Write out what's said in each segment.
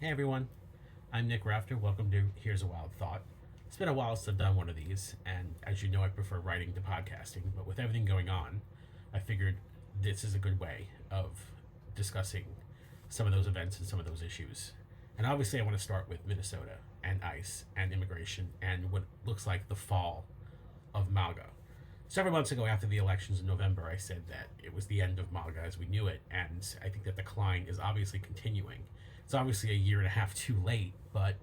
Hey everyone, I'm Nick Rafter. Welcome to Here's a Wild Thought. It's been a while since I've done one of these, and as you know, I prefer writing to podcasting, but with everything going on, I figured this is a good way of discussing some of those events and some of those issues. And obviously, I want to start with Minnesota and ICE and immigration and what looks like the fall of MAGA. Several months ago, after the elections in November, I said that it was the end of MAGA as we knew it, and I think that the decline is obviously continuing. It's obviously a year and a half too late, but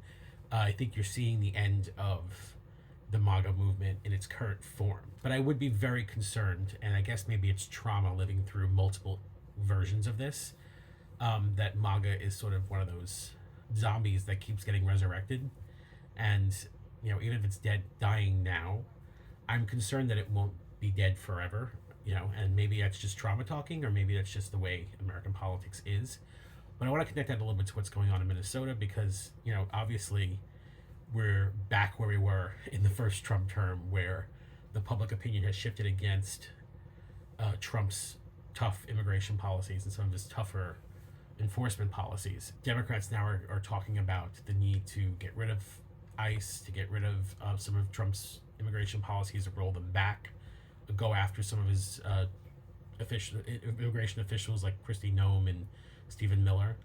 I think you're seeing the end of the MAGA movement in its current form. But I would be very concerned, and I guess maybe it's trauma living through multiple versions of this, that MAGA is sort of one of those zombies that keeps getting resurrected. And, even if it's dead, dying now, I'm concerned that it won't be dead forever, and maybe that's just trauma talking, or maybe that's just the way American politics is. But I want to connect that a little bit to what's going on in Minnesota because, obviously we're back where we were in the first Trump term, where the public opinion has shifted against Trump's tough immigration policies and some of his tougher enforcement policies. Democrats now are talking about the need to get rid of ICE, to get rid of some of Trump's immigration policies, to roll them back, go after some of his immigration officials like Kristi Noem and Stephen Miller.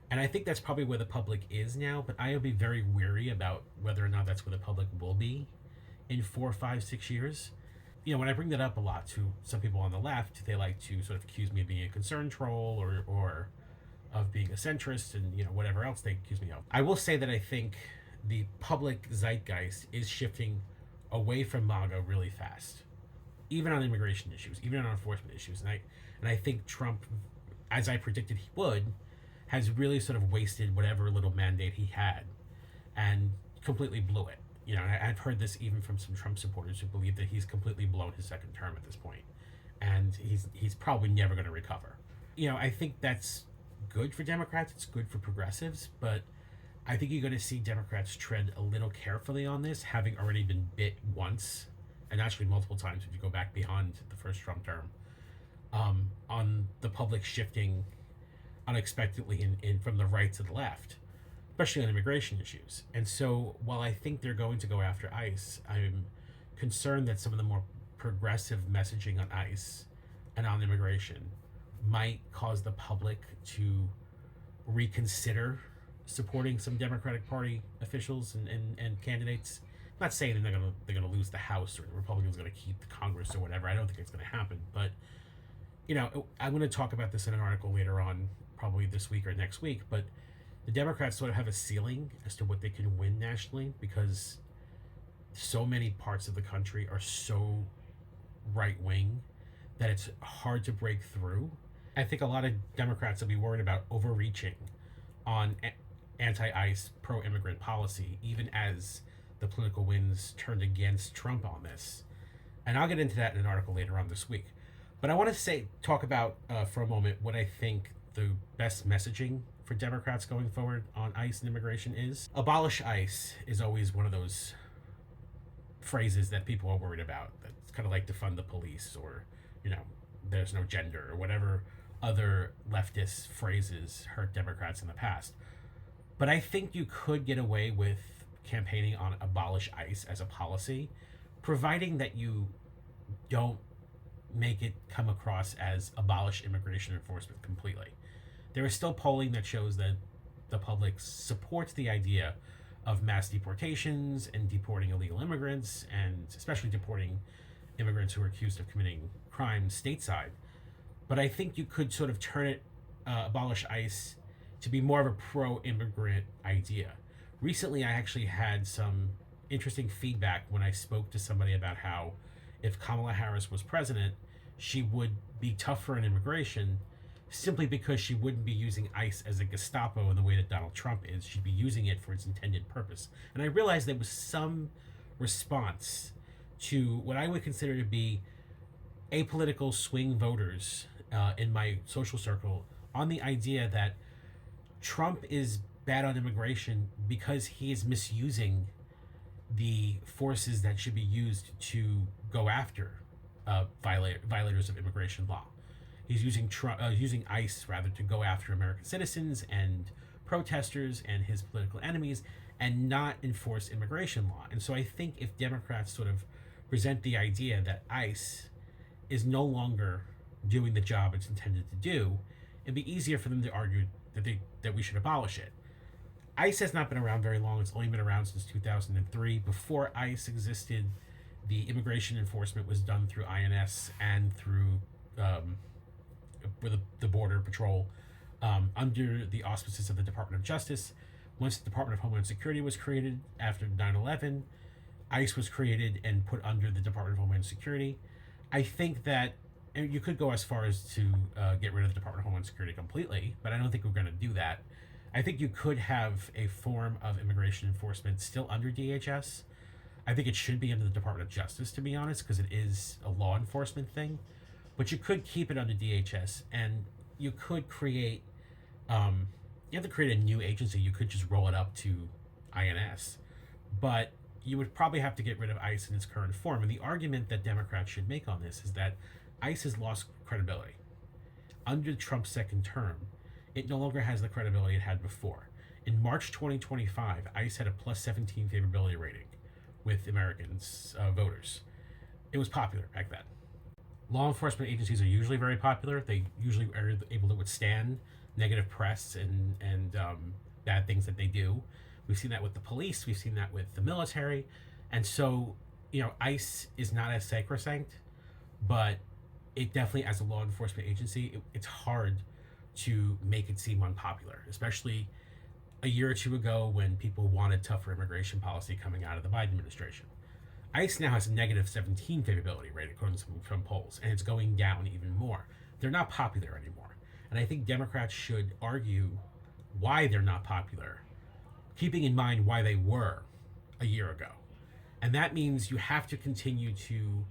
And I think that's probably where the public is now, but I would be very weary about whether or not that's where the public will be in 4, 5, 6 years. When I bring that up a lot to some people on the left, they like to sort of accuse me of being a concern troll or of being a centrist and whatever else they accuse me of. I will say that I think the public zeitgeist is shifting away from MAGA really fast, even on immigration issues, even on enforcement issues. And I think Trump, as I predicted he would, has really sort of wasted whatever little mandate he had and completely blew it. And I've heard this even from some Trump supporters who believe that he's completely blown his second term at this point, and he's probably never going to recover. I think that's good for Democrats. It's good for progressives, but I think you're going to see Democrats tread a little carefully on this, having already been bit once, and actually multiple times if you go back beyond the first Trump term, on the public shifting unexpectedly in from the right to the left, especially on immigration issues. And so while I think they're going to go after ICE, I'm concerned that some of the more progressive messaging on ICE and on immigration might cause the public to reconsider supporting some Democratic Party officials and candidates. I'm not saying they're gonna lose the House or the Republicans are gonna keep the Congress or whatever. I don't think it's gonna happen. But I'm going to talk about this in an article later on, probably this week or next week. But the Democrats sort of have a ceiling as to what they can win nationally because so many parts of the country are so right wing that it's hard to break through. I think a lot of Democrats will be worried about overreaching on anti-ICE, pro-immigrant policy, even as the political winds turned against Trump on this. And I'll get into that in an article later on this week. But I want to talk about for a moment what I think the best messaging for Democrats going forward on ICE and immigration is. Abolish ICE is always one of those phrases that people are worried about. That's kind of like defund the police or, there's no gender or whatever other leftist phrases hurt Democrats in the past. But I think you could get away with campaigning on abolish ICE as a policy, providing that you don't make it come across as abolish immigration enforcement completely. There is still polling that shows that the public supports the idea of mass deportations and deporting illegal immigrants, and especially deporting immigrants who are accused of committing crimes stateside. But I think you could sort of turn it, abolish ICE, to be more of a pro-immigrant idea. Recently, I actually had some interesting feedback when I spoke to somebody about how if Kamala Harris was president, she would be tougher on immigration simply because she wouldn't be using ICE as a Gestapo in the way that Donald Trump is. She'd be using it for its intended purpose. And I realized there was some response to what I would consider to be apolitical swing voters in my social circle on the idea that Trump is bad on immigration because he is misusing the forces that should be used to go after violators of immigration law. He's using ICE rather to go after American citizens and protesters and his political enemies and not enforce immigration law. And so I think if Democrats sort of present the idea that ICE is no longer doing the job it's intended to do, it'd be easier for them to argue that we should abolish it. ICE has not been around very long. It's only been around since 2003. Before ICE existed, the immigration enforcement was done through INS and through with the Border Patrol under the auspices of the Department of Justice. Once the Department of Homeland Security was created after 9/11, ICE was created and put under the Department of Homeland Security. I think that and you could go as far as to get rid of the Department of Homeland Security completely, but I don't think we're going to do that. I think you could have a form of immigration enforcement still under DHS. I think it should be under the Department of Justice, to be honest, because it is a law enforcement thing. But you could keep it under DHS, and you could create. You have to create a new agency. You could just roll it up to INS, but you would probably have to get rid of ICE in its current form. And the argument that Democrats should make on this is that ICE has lost credibility. Under Trump's second term, it no longer has the credibility it had before. In March 2025, ICE had a plus 17 favorability rating with Americans, voters. It was popular back then. Law enforcement agencies are usually very popular. They usually are able to withstand negative press and bad things that they do. We've seen that with the police. We've seen that with the military. And so, ICE is not as sacrosanct, but it definitely, as a law enforcement agency, it's hard to make it seem unpopular, especially a year or two ago when people wanted tougher immigration policy coming out of the Biden administration. ICE now has a negative 17 favorability rate according to some polls, and it's going down even more. They're not popular anymore. And I think Democrats should argue why they're not popular, keeping in mind why they were a year ago. And that means you have to continue to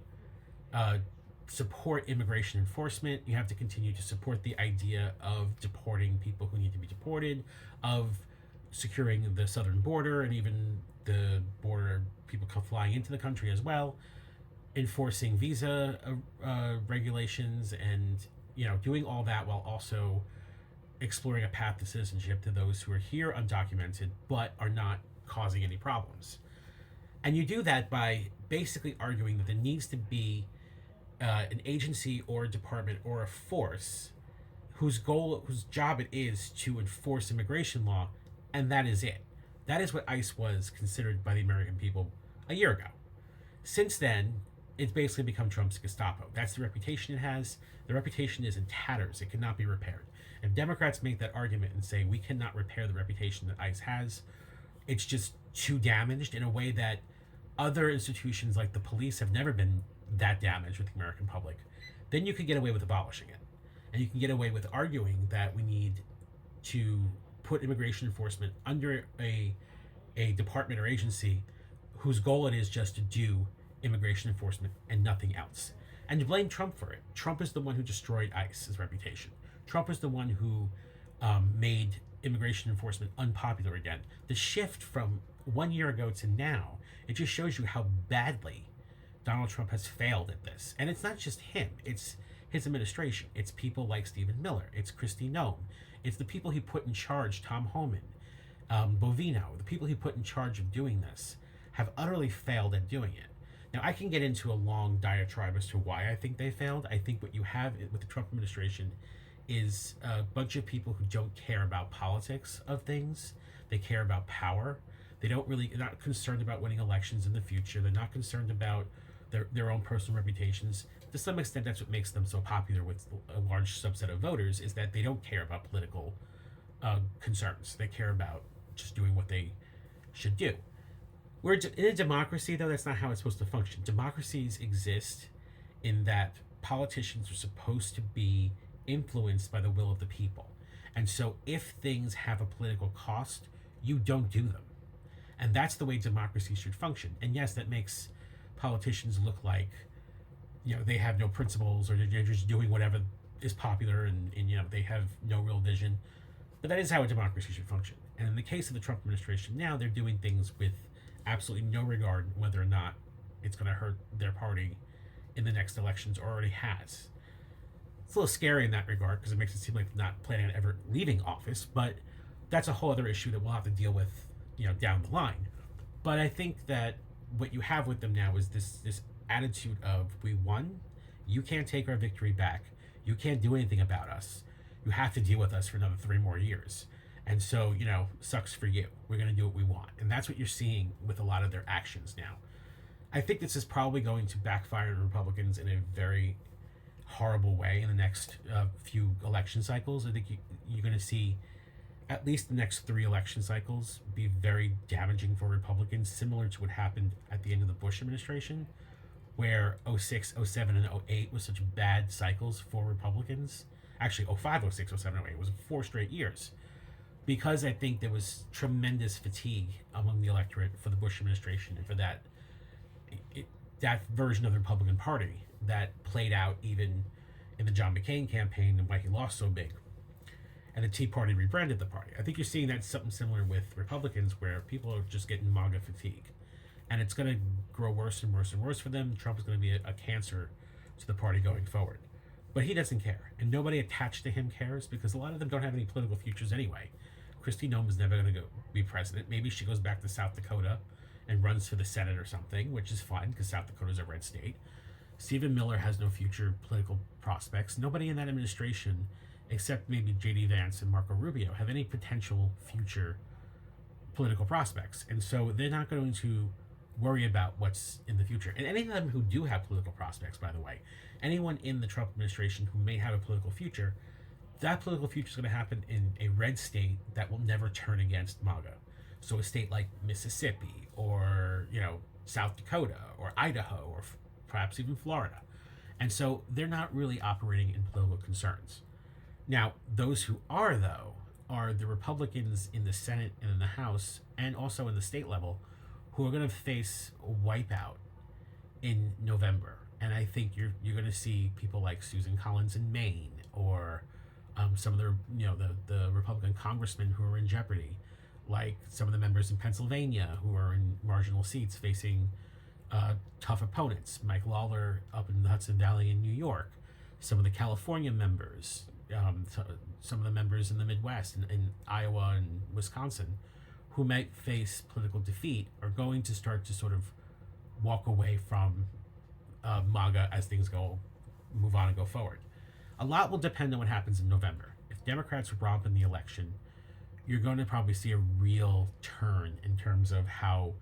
support immigration enforcement. You have to continue to support the idea of deporting people who need to be deported, of securing the southern border and even the border people flying into the country as well, enforcing visa regulations, and doing all that while also exploring a path to citizenship to those who are here undocumented but are not causing any problems. And you do that by basically arguing that there needs to be an agency or a department or a force whose job it is to enforce immigration law, and that is it. That is what ICE was considered by the American people a year ago. Since then, it's basically become Trump's Gestapo. That's the reputation it has. The reputation is in tatters. It cannot be repaired. If Democrats make that argument and say we cannot repair the reputation that ICE has, it's just too damaged in a way that other institutions like the police have never been that damaged with the American public, then you can get away with abolishing it. And you can get away with arguing that we need to put immigration enforcement under a department or agency whose goal it is just to do immigration enforcement and nothing else. And to blame Trump for it. Trump is the one who destroyed ICE's reputation. Trump is the one who made immigration enforcement unpopular again. The shift from 1 year ago to now, it just shows you how badly Donald Trump has failed at this. And it's not just him. It's his administration. It's people like Stephen Miller. It's Kristi Noem. It's the people he put in charge, Tom Homan, Bovino. The people he put in charge of doing this have utterly failed at doing it. Now, I can get into a long diatribe as to why I think they failed. I think what you have with the Trump administration is a bunch of people who don't care about politics of things. They care about power. They're not concerned about winning elections in the future. They're not concerned about their own personal reputations. To some extent, that's what makes them so popular with a large subset of voters, is that they don't care about political concerns. They care about just doing what they should do. We're in a democracy, though, that's not how it's supposed to function. Democracies exist in that politicians are supposed to be influenced by the will of the people. And so if things have a political cost, you don't do them. And that's the way democracy should function. And yes, that makes politicians look like, they have no principles, or they're just doing whatever is popular, and they have no real vision. But that is how a democracy should function. And in the case of the Trump administration now, they're doing things with absolutely no regard whether or not it's going to hurt their party in the next elections, or already has. It's a little scary in that regard, because it makes it seem like they're not planning on ever leaving office, but that's a whole other issue that we'll have to deal with, down the line. But I think that what you have with them now is this attitude of, we won, you can't take our victory back, you can't do anything about us, you have to deal with us for another 3 more years. And so, sucks for you. We're going to do what we want. And that's what you're seeing with a lot of their actions now. I think this is probably going to backfire on Republicans in a very horrible way in the next few election cycles. I think you're going to see at least the next 3 election cycles be very damaging for Republicans, similar to what happened at the end of the Bush administration, where 06, 07, and 08 was such bad cycles for Republicans. Actually, 05, 06, 07, 08 was 4 straight years. Because I think there was tremendous fatigue among the electorate for the Bush administration and for that version of the Republican Party that played out even in the John McCain campaign and why he lost so big. And the Tea Party rebranded the party. I think you're seeing that something similar with Republicans, where people are just getting MAGA fatigue. And it's going to grow worse and worse and worse for them. Trump is going to be a cancer to the party going forward. But he doesn't care. And nobody attached to him cares, because a lot of them don't have any political futures anyway. Kristi Noem is never going to be president. Maybe she goes back to South Dakota and runs for the Senate or something, which is fine because South Dakota is a red state. Stephen Miller has no future political prospects. Nobody in that administration, except maybe J.D. Vance and Marco Rubio, have any potential future political prospects. And so they're not going to worry about what's in the future. And any of them who do have political prospects, by the way, anyone in the Trump administration who may have a political future, that political future is going to happen in a red state that will never turn against MAGA. So a state like Mississippi or, South Dakota or Idaho or perhaps even Florida. And so they're not really operating in political concerns. Now, those who are, though, are the Republicans in the Senate and in the House and also in the state level who are going to face a wipeout in November. And I think you're going to see people like Susan Collins in Maine, or some of the Republican congressmen who are in jeopardy, like some of the members in Pennsylvania who are in marginal seats facing tough opponents. Mike Lawler up in the Hudson Valley in New York, some of the California members, some of the members in the Midwest, in Iowa and Wisconsin, who might face political defeat, are going to start to sort of walk away from MAGA as things move on and go forward. A lot will depend on what happens in November. If Democrats romp in the election, you're going to probably see a real turn in terms of how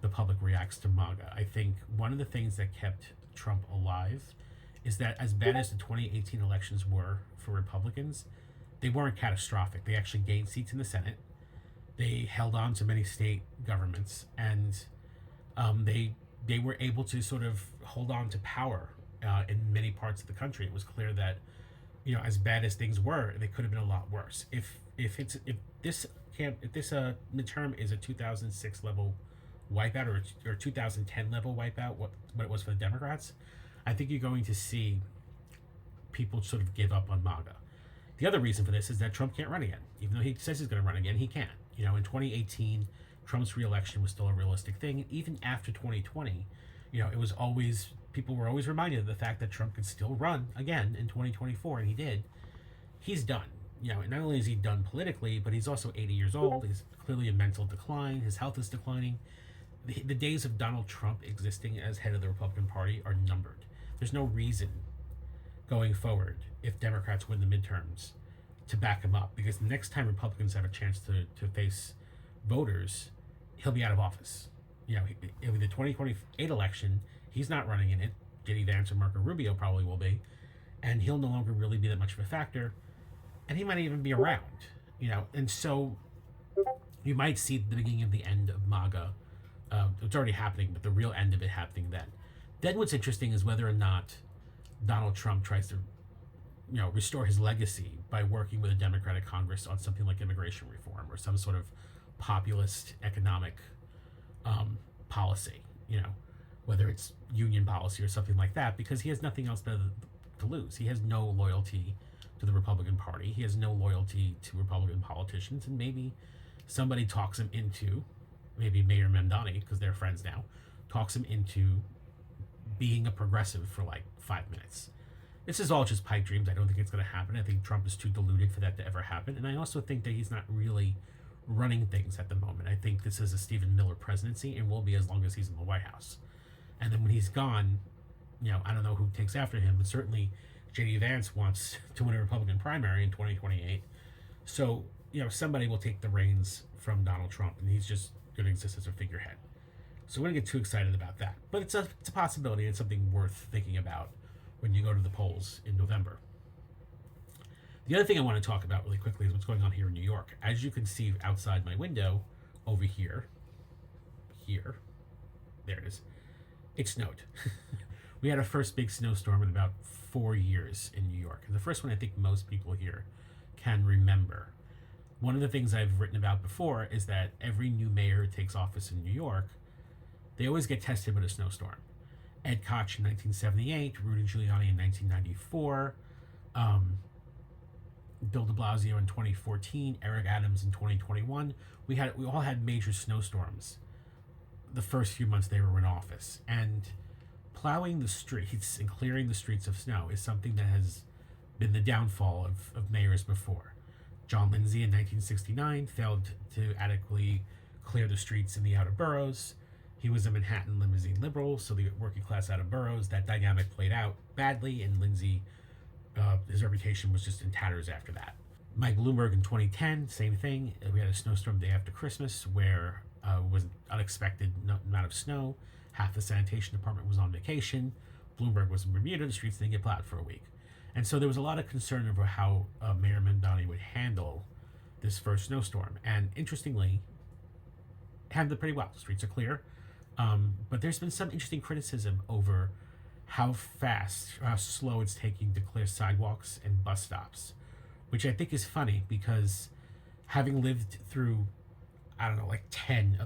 the public reacts to MAGA. I think one of the things that kept Trump alive is that, as bad as the 2018 elections were for Republicans, they weren't catastrophic. They actually gained seats in the Senate. They held on to many state governments, and they were able to sort of hold on to power in many parts of the country. It was clear that, as bad as things were, they could have been a lot worse. If this midterm is a 2006 level wipeout or 2010 level wipeout, what it was for the Democrats, I think you're going to see people sort of give up on MAGA. The other reason for this is that Trump can't run again. Even though he says he's going to run again, he can't. In 2018, Trump's reelection was still a realistic thing. Even after 2020, it was always, people were always reminded of the fact that Trump could still run again in 2024, and he did. He's done. Not only is he done politically, but he's also 80 years old. He's clearly in mental decline. His health is declining. The days of Donald Trump existing as head of the Republican Party are numbered. There's no reason going forward, if Democrats win the midterms, to back him up, because the next time Republicans have a chance to face voters, he'll be out of office. It'll be the 2028 election. He's not running in it. J.D. Vance or Marco Rubio probably will be, and he'll no longer really be that much of a factor, and he might even be around. And so you might see the beginning of the end of MAGA. It's already happening, but the real end of it happening then. Then what's interesting is whether or not Donald Trump tries to, restore his legacy by working with a Democratic Congress on something like immigration reform or some sort of populist economic policy, whether it's union policy or something like that, because he has nothing else to lose. He has no loyalty to the Republican Party. He has no loyalty to Republican politicians, and maybe somebody talks him into, maybe Mayor Mamdani, because they're friends now, talks him into being a progressive for like 5 minutes. This is all just pipe dreams. I don't think it's going to happen. I think Trump is too deluded for that to ever happen. And I also think that he's not really running things at the moment. I think this is a Stephen Miller presidency and will be as long as he's in the White House. And then when he's gone, I don't know who takes after him, but certainly J.D. Vance wants to win a Republican primary in 2028. So, somebody will take the reins from Donald Trump, and he's just going to exist as a figurehead. So we don't get too excited about that. But it's a possibility. It's something worth thinking about when you go to the polls in November. The other thing I want to talk about really quickly is what's going on here in New York. As you can see outside my window, over here, there it is, it snowed. We had our first big snowstorm in about 4 years in New York. And the first one I think most people here can remember. One of the things I've written about before is that every new mayor who takes office in New York, they always get tested with a snowstorm. Ed Koch in 1978, Rudy Giuliani in 1994, Bill de Blasio in 2014, Eric Adams in 2021. We all had major snowstorms the first few months they were in office. And plowing the streets and clearing the streets of snow is something that has been the downfall of mayors before. John Lindsay in 1969 failed to adequately clear the streets in the outer boroughs. He was a Manhattan limousine liberal, so the working class outer boroughs, that dynamic played out badly, and Lindsay, his reputation was just in tatters after that. Mike Bloomberg in 2010, same thing. We had a snowstorm day after Christmas where was unexpected amount of snow. Half the sanitation department was on vacation. Bloomberg was in Bermuda. The streets didn't get plowed for a week. And so there was a lot of concern over how Mayor Mamdani would handle this first snowstorm. And interestingly, handled it pretty well. The streets are clear. But there's been some interesting criticism over how slow it's taking to clear sidewalks and bus stops, which I think is funny because having lived through, 10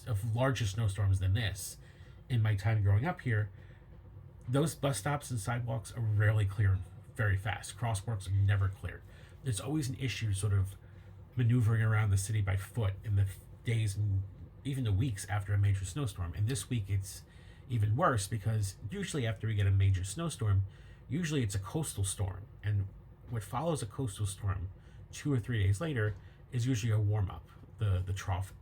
of larger snowstorms than this in my time growing up here, those bus stops and sidewalks are rarely cleared very fast. Crosswalks are never cleared. There's always an issue sort of maneuvering around the city by foot in the days and even the weeks after a major snowstorm. And this week it's even worse because usually after we get a major snowstorm, usually it's a coastal storm. And what follows a coastal storm 2 or 3 days later is usually a warm-up. The trough,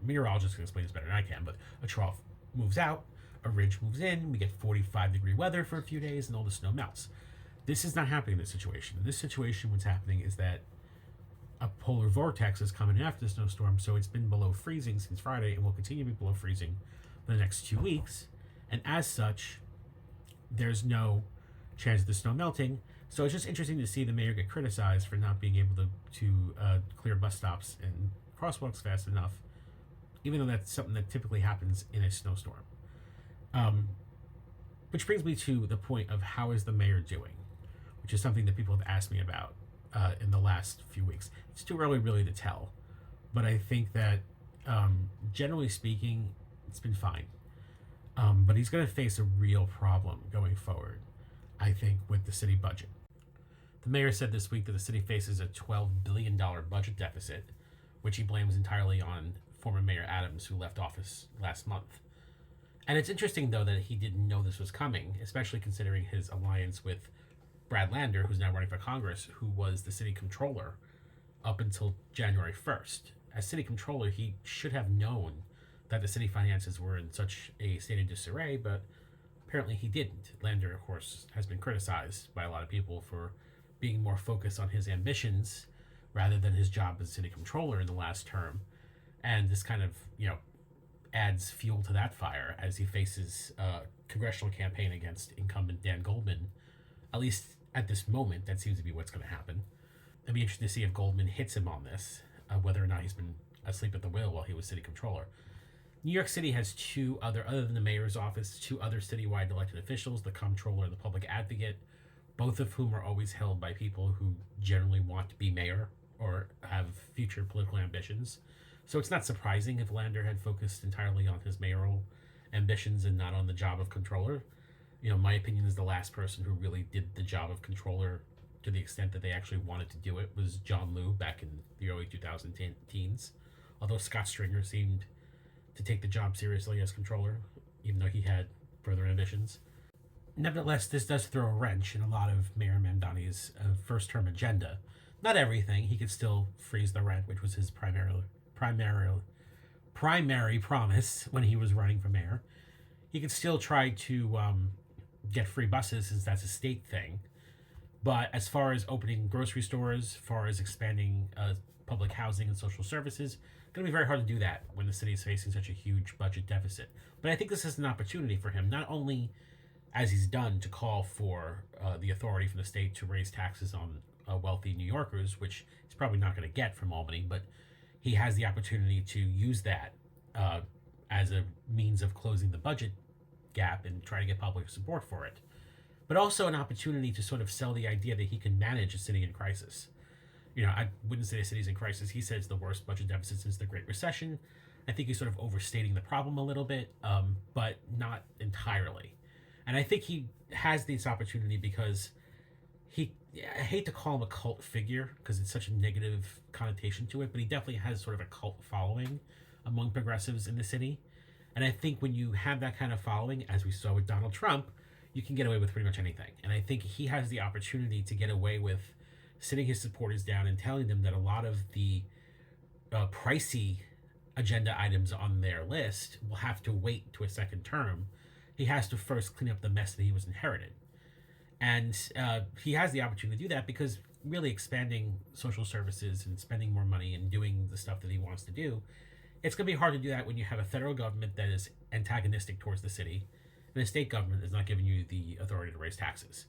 meteorologists can explain this better than I can, but a trough moves out, a ridge moves in, we get 45-degree weather for a few days, and all the snow melts. This is not happening in this situation. In this situation, what's happening is that a polar vortex is coming after the snowstorm, so it's been below freezing since Friday and will continue to be below freezing for the next 2 weeks. And as such, there's no chance of the snow melting. So it's just interesting to see the mayor get criticized for not being able to clear bus stops and crosswalks fast enough, even though that's something that typically happens in a snowstorm. Which brings me to the point of how is the mayor doing, which is something that people have asked me about in the last few weeks. It's too early really to tell, but I think that generally speaking, it's been fine. But he's going to face a real problem going forward, I think, with the city budget. The mayor said this week that the city faces a $12 billion budget deficit, which he blames entirely on former Mayor Adams, who left office last month. And it's interesting, though, that he didn't know this was coming, especially considering his alliance with Brad Lander, who's now running for Congress, who was the city controller up until January 1st. As city controller, he should have known that the city finances were in such a state of disarray, but apparently he didn't. Lander, of course, has been criticized by a lot of people for being more focused on his ambitions rather than his job as city controller in the last term. And this kind of, adds fuel to that fire as he faces a congressional campaign against incumbent Dan Goldman. At least at this moment, that seems to be what's going to happen. It'd be interesting to see if Goldman hits him on this, whether or not he's been asleep at the wheel while he was city controller. New York City has other than the mayor's office, 2 other citywide elected officials, the comptroller and the public advocate, both of whom are always held by people who generally want to be mayor or have future political ambitions. So it's not surprising if Lander had focused entirely on his mayoral ambitions and not on the job of controller. My opinion is the last person who really did the job of controller to the extent that they actually wanted to do it was John Liu back in the early 2010s. Although Scott Stringer seemed to take the job seriously as controller, even though he had further ambitions. Nevertheless, this does throw a wrench in a lot of Mayor Mamdani's first-term agenda. Not everything. He could still freeze the rent, which was his primary primary promise when he was running for mayor. He could still try to get free buses since that's a state thing. But as far as opening grocery stores, as far as expanding public housing and social services, it's going to be very hard to do that when the city is facing such a huge budget deficit. But I think this is an opportunity for him, not only as he's done, to call for the authority from the state to raise taxes on wealthy New Yorkers, which he's probably not going to get from Albany, but he has the opportunity to use that as a means of closing the budget gap and try to get public support for it. But also an opportunity to sort of sell the idea that he can manage a city in crisis. I wouldn't say the city's in crisis. He says the worst budget deficit since the Great Recession. I think he's sort of overstating the problem a little bit, but not entirely. And I think he has this opportunity because I hate to call him a cult figure because it's such a negative connotation to it, but he definitely has sort of a cult following among progressives in the city. And I think when you have that kind of following, as we saw with Donald Trump, you can get away with pretty much anything. And I think he has the opportunity to get away with sitting his supporters down and telling them that a lot of the pricey agenda items on their list will have to wait to a second term. He has to first clean up the mess that he was inherited. And he has the opportunity to do that because really expanding social services and spending more money and doing the stuff that he wants to do, it's going to be hard to do that when you have a federal government that is antagonistic towards the city and a state government is not giving you the authority to raise taxes.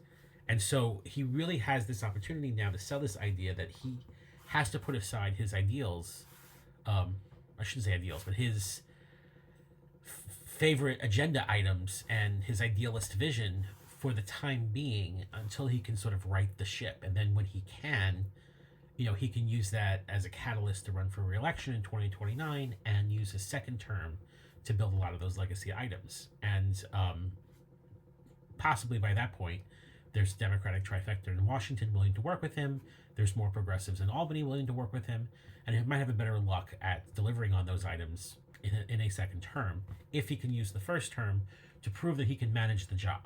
And so he really has this opportunity now to sell this idea that he has to put aside his ideals. I shouldn't say ideals, but his favorite agenda items and his idealist vision for the time being until he can sort of right the ship. And then when he can, he can use that as a catalyst to run for re-election in 2029 and use his second term to build a lot of those legacy items. And possibly by that point, there's Democratic trifecta in Washington willing to work with him. There's more progressives in Albany willing to work with him. And he might have a better luck at delivering on those items in a second term if he can use the first term to prove that he can manage the job.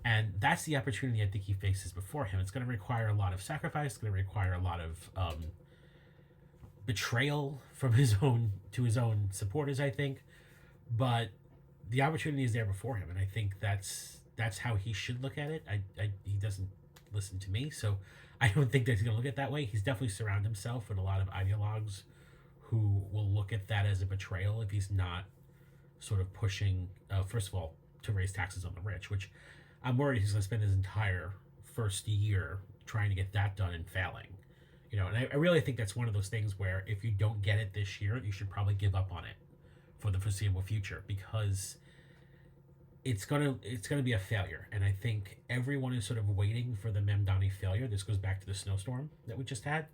And that's the opportunity I think he faces before him. It's going to require a lot of sacrifice. It's going to require a lot of betrayal from his own supporters, I think. But the opportunity is there before him, and I think that's how he should look at it. He doesn't listen to me, so I don't think that he's going to look at it that way. He's definitely surrounded himself with a lot of ideologues who will look at that as a betrayal if he's not sort of pushing, first of all, to raise taxes on the rich, which I'm worried he's going to spend his entire first year trying to get that done and failing. And I really think that's one of those things where if you don't get it this year, you should probably give up on it for the foreseeable future because it's gonna be a failure. And I think everyone is sort of waiting for the Mamdani failure. This goes back to the snowstorm that we just had.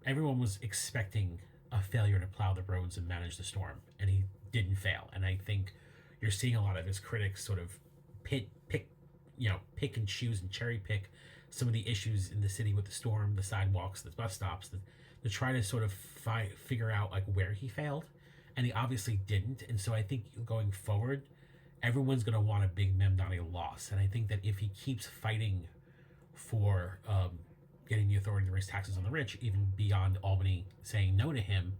Everyone was expecting a failure to plow the roads and manage the storm, and he didn't fail. And I think you're seeing a lot of his critics sort of pick and choose and cherry pick some of the issues in the city with the storm, the sidewalks, the bus stops, to try to sort of figure out like where he failed, and he obviously didn't. And so I think going forward, everyone's going to want a big Mamdani loss. And I think that if he keeps fighting for getting the authority to raise taxes on the rich, even beyond Albany saying no to him,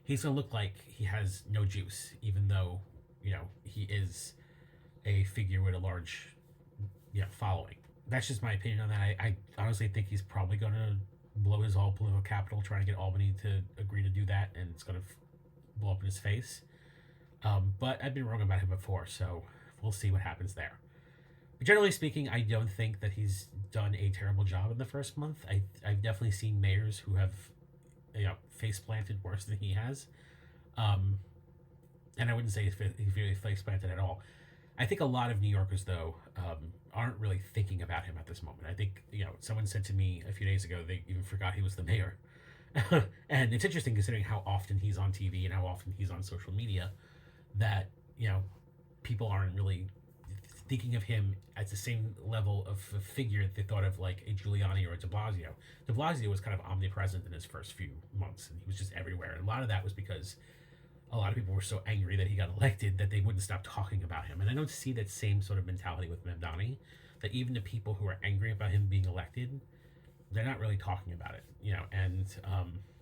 he's going to look like he has no juice, even though he is a figure with a large following. That's just my opinion on that. I honestly think he's probably going to blow his all political capital trying to get Albany to agree to do that, and it's going to blow up in his face. But I've been wrong about him before, so we'll see what happens there. But generally speaking, I don't think that he's done a terrible job in the first month. I've definitely seen mayors who have face planted worse than he has. And I wouldn't say he's really face planted at all. I think a lot of New Yorkers, though, aren't really thinking about him at this moment. I think, someone said to me a few days ago they even forgot he was the mayor. And it's interesting considering how often he's on TV and how often he's on social media that, people aren't really thinking of him as the same level of a figure that they thought of like a Giuliani or a de Blasio. De Blasio was kind of omnipresent in his first few months, and he was just everywhere. And a lot of that was because a lot of people were so angry that he got elected that they wouldn't stop talking about him. And I don't see that same sort of mentality with Mamdani, that even the people who are angry about him being elected they're not really talking about it, and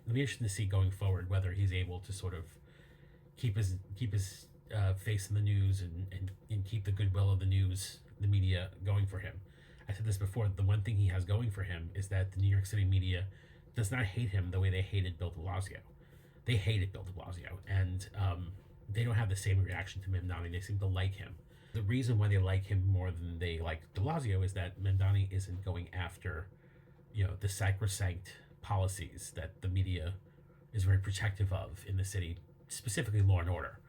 it'll be interesting to see going forward whether he's able to sort of keep his face in the news and keep the goodwill of the media going for him. I said this before. The one thing he has going for him is that the New York City media does not hate him the way they hated Bill de Blasio. They hated Bill de Blasio, and they don't have the same reaction to Mamdani. They seem to like him. The reason why they like him more than they like de Blasio is that Mamdani isn't going after, the sacrosanct policies that the media is very protective of in the city, specifically law and order.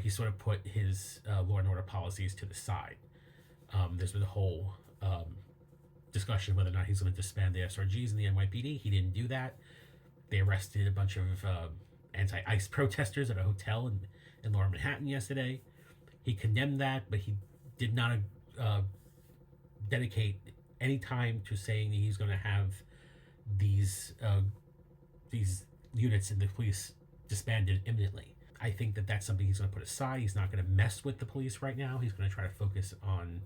He sort of put his law and order policies to the side. There's been a whole discussion whether or not he's going to disband the SRGs and the NYPD. He didn't do that. They arrested a bunch of anti-ICE protesters at a hotel in Lower Manhattan yesterday. He condemned that, but he did not dedicate any time to saying that he's going to have these units in the police disbanded imminently. I think that that's something he's going to put aside. He's not going to mess with the police right now. He's going to try to focus on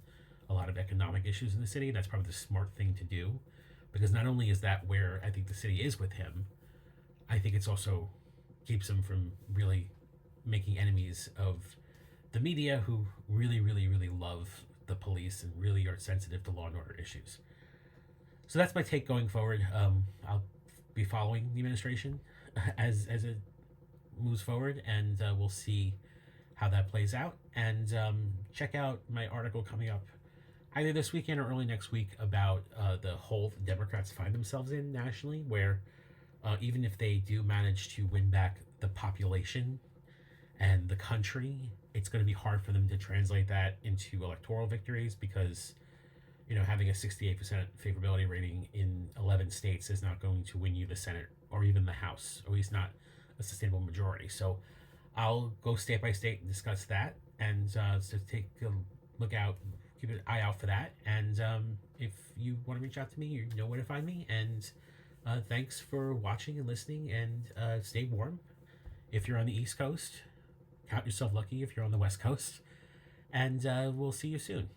a lot of economic issues in the city. That's probably the smart thing to do, because not only is that where I think the city is with him, I think it's also keeps him from really making enemies of the media, who really, really, really love the police and really are sensitive to law and order issues. So that's my take going forward. I'll be following the administration as it moves forward, and we'll see how that plays out. And check out my article coming up either this weekend or early next week about the hole the Democrats find themselves in nationally, where even if they do manage to win back the population and the country, it's going to be hard for them to translate that into electoral victories, because having a 68% favorability rating in 11 states is not going to win you the Senate or even the House, or at least not a sustainable majority. So I'll go state by state and discuss that, and so take a look out, keep an eye out for that. And if you want to reach out to me, you know where to find me. And thanks for watching and listening, and stay warm. If you're on the East Coast, count yourself lucky if you're on the West Coast, and we'll see you soon.